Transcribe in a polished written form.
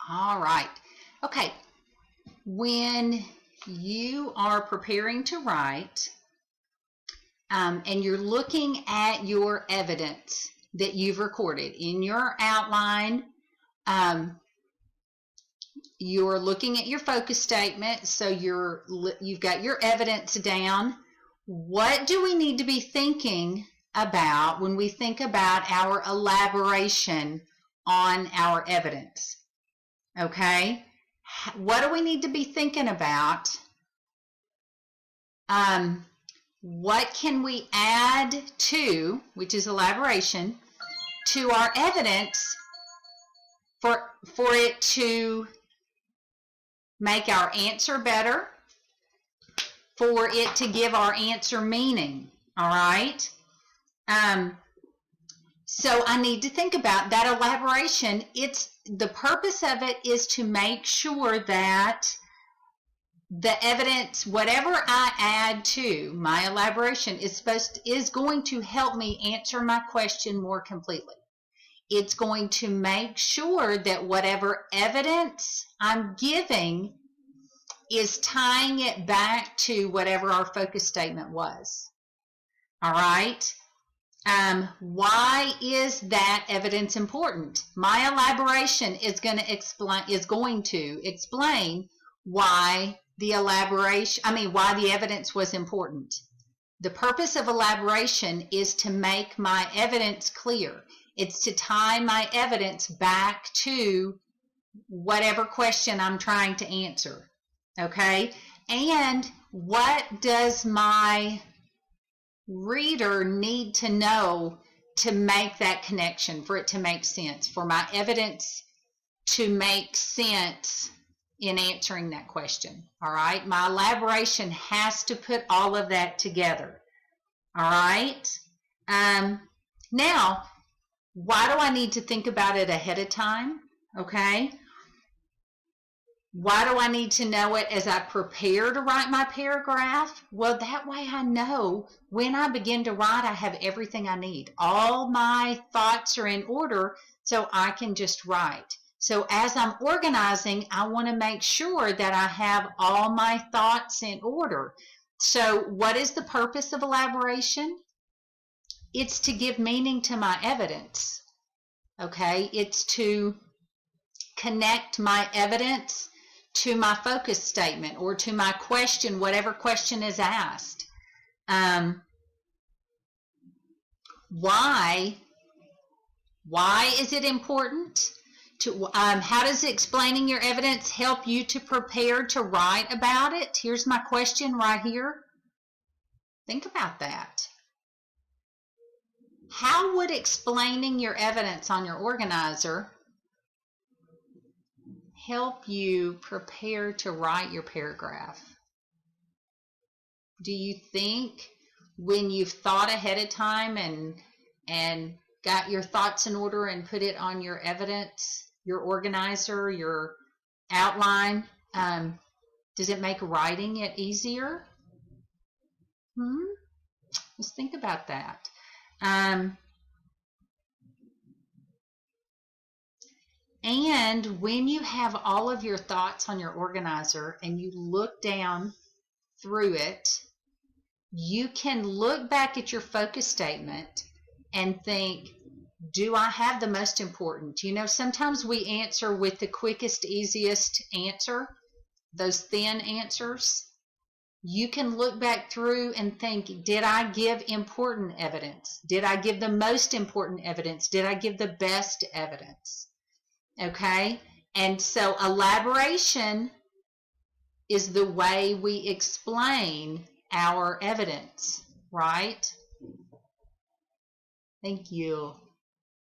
All right. Okay. When you are preparing to write and you're looking at your evidence that you've recorded in your outline, you're looking at your focus statement, so you've got your evidence down. What do we need to be thinking about when we think about our elaboration on our evidence? Okay, what do we need to be thinking about? What can we add to, which is elaboration, to our evidence for it to make our answer better, for it to give our answer meaning? All right. So I need to think about that elaboration. The purpose of it is to make sure that the evidence, whatever I add to my elaboration, is going to help me answer my question more completely. It's going to make sure that whatever evidence I'm giving is tying it back to whatever our focus statement was. All right. Why is that evidence important? My elaboration is going to explain why the evidence was important. The purpose of elaboration is to make my evidence clear. It's to tie my evidence back to whatever question I'm trying to answer. Okay? And what does my reader need to know to make that connection, for it to make sense, for my evidence to make sense in answering that question? All right, my elaboration has to put all of that together. All right. Now, why do I need to think about it ahead of time? Okay. Why do I need to know it as I prepare to write my paragraph? Well, that way I know when I begin to write, I have everything I need. All my thoughts are in order, so I can just write. So as I'm organizing, I want to make sure that I have all my thoughts in order. So what is the purpose of elaboration? It's to give meaning to my evidence. Okay, it's to connect my evidence to my focus statement or to my question, whatever question is asked. Why is it important? How does explaining your evidence help you to prepare to write about it? Here's my question right here. Think about that. How would explaining your evidence on your organizer help you prepare to write your paragraph? Do you think when you've thought ahead of time and got your thoughts in order and put it on your evidence, your organizer, your outline, does it make writing it easier? Let's think about that. And when you have all of your thoughts on your organizer and you look down through it, you can look back at your focus statement and think, do I have the most important? You know, sometimes we answer with the quickest, easiest answer, those thin answers. You can look back through and think, did I give important evidence? Did I give the most important evidence? Did I give the best evidence? Okay, and so elaboration is the way we explain our evidence, right? Thank you.